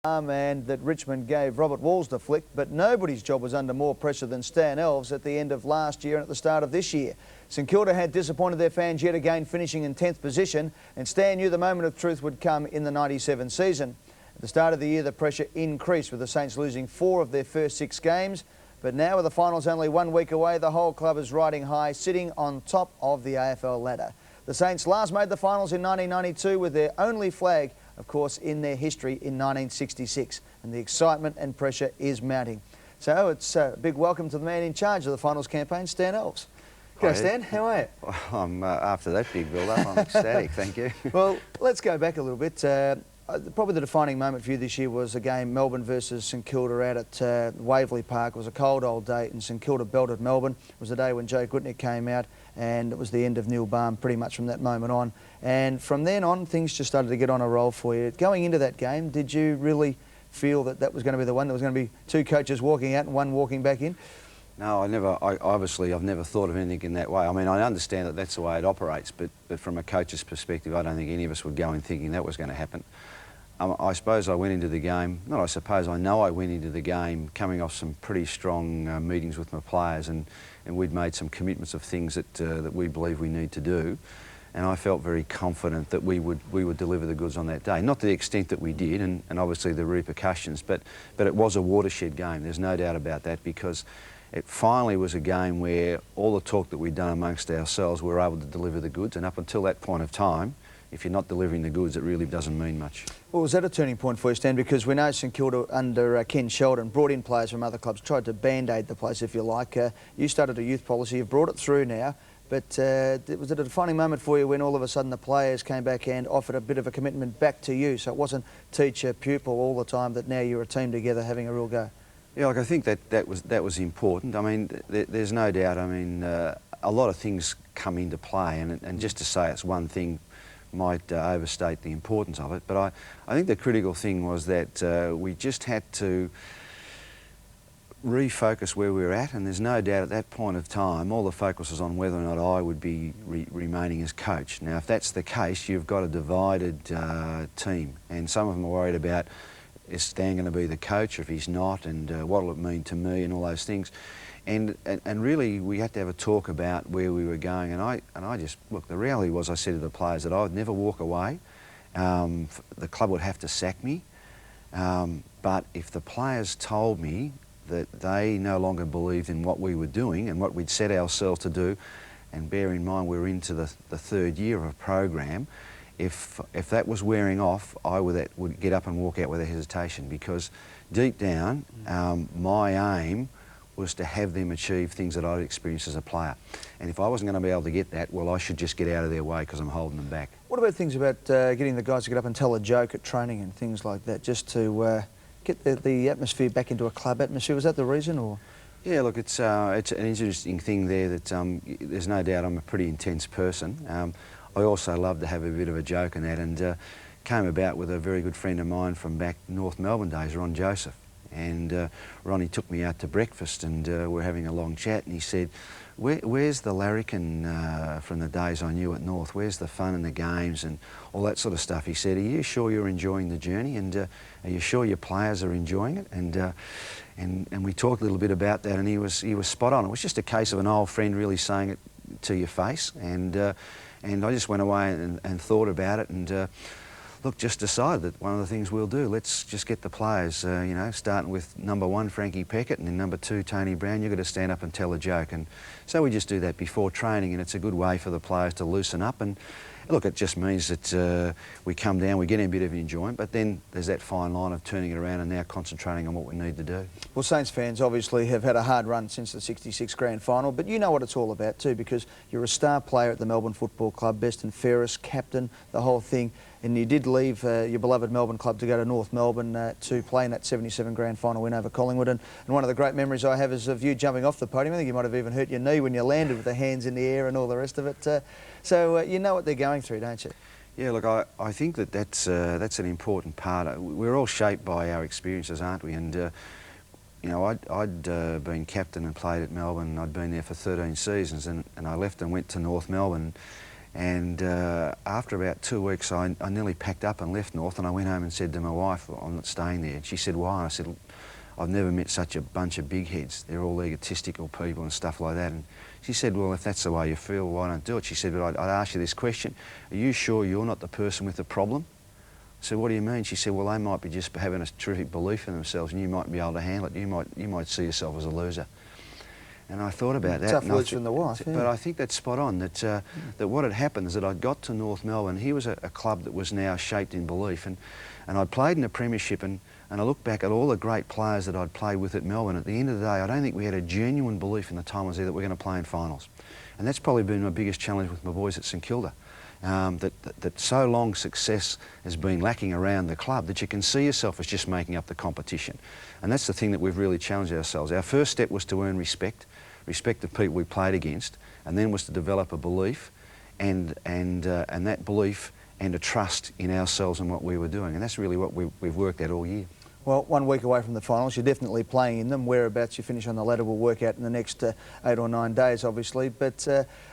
And that Richmond gave Robert Walls the flick, but nobody's job was under more pressure than Stan Alves at the end of last year and at the start of this year. St Kilda had disappointed their fans yet again, finishing in 10th position, and Stan knew the moment of truth would come in the 97 season. At the start of the year, the pressure increased, with the Saints losing 4 of their first 6 games, but now with the finals only 1 week away, the whole club is riding high, sitting on top of the AFL ladder. The Saints last made the finals in 1992 with their only flag, of course, in their history in 1966, and the excitement and pressure is mounting. So it's a big welcome to the man in charge of the finals campaign, Stan Alves. G'day, Stan, how are you? Well, I'm, after that big build-up, I'm ecstatic, thank you. Well, let's go back a little bit. Probably the defining moment for you this year was the game Melbourne versus St Kilda out at Waverley Park. It was a cold old day and St Kilda belted Melbourne. It was the day when Joe Gutnick came out, and it was the end of Neil Baum pretty much from that moment on. And from then on, things just started to get on a roll for you. Going into that game, did you really feel that that was going to be the one? There was going to be 2 coaches walking out and 1 walking back in? No, I've never thought of anything in that way. I mean, I understand that that's the way it operates, but from a coach's perspective, I don't think any of us would go in thinking that was going to happen. I suppose I went into the game, I know I went into the game coming off some pretty strong meetings with my players, and we'd made some commitments of things that we believe we need to do, and I felt very confident that we would deliver the goods on that day. Not to the extent that we did, and obviously the repercussions, but it was a watershed game, there's no doubt about that, because it finally was a game where all the talk that we'd done amongst ourselves, we were able to deliver the goods, and up until that point of time, if you're not delivering the goods, it really doesn't mean much. Well, was that a turning point for you, Stan? Because we know St Kilda, under Ken Sheldon, brought in players from other clubs, tried to band-aid the place, if you like. You started a youth policy, you've brought it through now, but was it a defining moment for you when all of a sudden the players came back and offered a bit of a commitment back to you? So it wasn't teacher, pupil all the time, that now you're a team together having a real go? Yeah, I think that was important. I mean, there's no doubt. I mean, a lot of things come into play, and just to say it's one thing might overstate the importance of it, but I think the critical thing was that we just had to refocus where we were at, and there's no doubt at that point of time all the focus was on whether or not I would be remaining as coach. Now, if that's the case, you've got a divided team, and some of them are worried about, is Stan going to be the coach, or if he's not, and what will it mean to me, and all those things. And really, we had to have a talk about where we were going. And I just, look, the reality was, I said to the players that I would never walk away. The club would have to sack me. But if the players told me that they no longer believed in what we were doing and what we'd set ourselves to do, and bear in mind we're into the 3rd year of a program, if that was wearing off, I would get up and walk out with a hesitation, because deep down, my aim was to have them achieve things that I'd experienced as a player. And if I wasn't going to be able to get that, well, I should just get out of their way because I'm holding them back. What about things about getting the guys to get up and tell a joke at training and things like that, just to get the atmosphere back into a club atmosphere? Was that the reason, or...? Yeah, look, it's an interesting thing there that there's no doubt I'm a pretty intense person. I also love to have a bit of a joke in that, and came about with a very good friend of mine from back North Melbourne days, Ron Joseph. And Ronnie took me out to breakfast, and we're having a long chat, and he said, where's the larrikin from the days I knew at North? Where's the fun and the games and all that sort of stuff? He said, are you sure you're enjoying the journey, and are you sure your players are enjoying it? And we talked a little bit about that, and he was spot on. It was just a case of an old friend really saying it to your face, and I just went away and thought about it, and look, just decided that one of the things we'll do, let's just get the players, you know, starting with number 1, Frankie Peckett, and then number 2, Tony Brown. You've got to stand up and tell a joke. And so we just do that before training, and it's a good way for the players to loosen up. And look, it just means that we come down, we get in a bit of enjoyment, but then there's that fine line of turning it around and now concentrating on what we need to do. Well, Saints fans obviously have had a hard run since the '66 grand final, but you know what it's all about too, because you're a star player at the Melbourne Football Club, best and fairest, captain, the whole thing, and you did leave your beloved Melbourne club to go to North Melbourne to play in that '77 grand final win over Collingwood, and one of the great memories I have is of you jumping off the podium. I think you might have even hurt your knee when you landed with the hands in the air and all the rest of it. So you know what they're going through, don't you? Yeah, look, I think that's an important part. We're all shaped by our experiences, aren't we? And you know, I'd been captain and played at Melbourne. I'd been there for 13 seasons, and I left and went to North Melbourne. And after about 2 weeks, I nearly packed up and left North, and I went home and said to my wife, I'm not staying there. And she said, why? I said, I've never met such a bunch of big heads. They're all egotistical people and stuff like that. And she said, well, if that's the way you feel, why don't do it? She said, but I'd ask you this question. Are you sure you're not the person with the problem? I said, what do you mean? She said, well, they might be just having a terrific belief in themselves and you might be able to handle it. You might see yourself as a loser. And I thought about that. Tough words from the wife, yeah. But I think that's spot on, that what had happened is that I got to North Melbourne. He was a club that was now shaped in belief. And I'd played in the premiership, and I look back at all the great players that I'd played with at Melbourne. At the end of the day, I don't think we had a genuine belief in the time I was there that we're going to play in finals. And that's probably been my biggest challenge with my boys at St Kilda. That so long success has been lacking around the club that you can see yourself as just making up the competition. And that's the thing that we've really challenged ourselves. Our first step was to earn respect of people we played against, and then was to develop a belief and that belief and a trust in ourselves and what we were doing. And that's really what we've worked at all year. Well, 1 week away from the finals, you're definitely playing in them. Whereabouts you finish on the ladder will work out in the next 8 or 9 days, obviously. But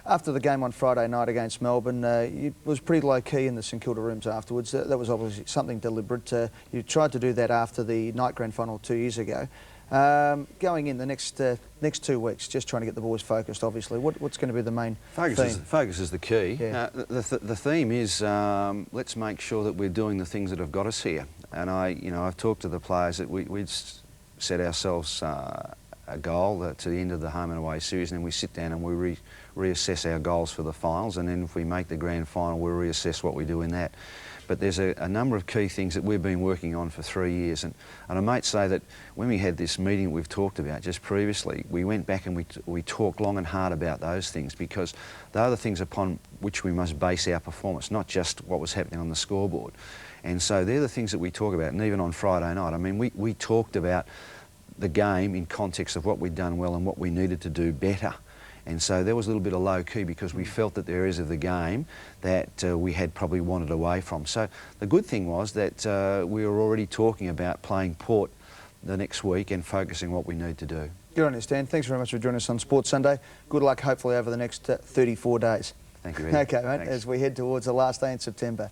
after the game on Friday night against Melbourne, it was pretty low-key in the St Kilda rooms afterwards. That was obviously something deliberate. You tried to do that after the night grand final 2 years ago. Going in the next 2 weeks, just trying to get the boys focused, obviously. What's going to be the main theme? Focus is the key. Yeah. The theme is let's make sure that we're doing the things that have got us here. And I've talked to the players that we'd set ourselves a goal to the end of the home and away series, and then we sit down and we reassess our goals for the finals, and then if we make the grand final, we'll reassess what we do in that. But there's a number of key things that we've been working on for 3 years, and I might say that when we had this meeting we've talked about just previously, we went back and we talked long and hard about those things, because they're the things upon which we must base our performance, not just what was happening on the scoreboard. And so they're the things that we talk about, and even on Friday night, I mean, we talked about the game in context of what we'd done well and what we needed to do better. And so there was a little bit of low-key because we felt that there are areas of the game that we had probably wanted away from. So the good thing was that we were already talking about playing Port the next week and focusing what we need to do. Good on you, Stan. Thanks very much for joining us on Sports Sunday. Good luck, hopefully, over the next 34 days. Thank you, Eddie. Okay, mate, Thanks. as we head towards the last day in September.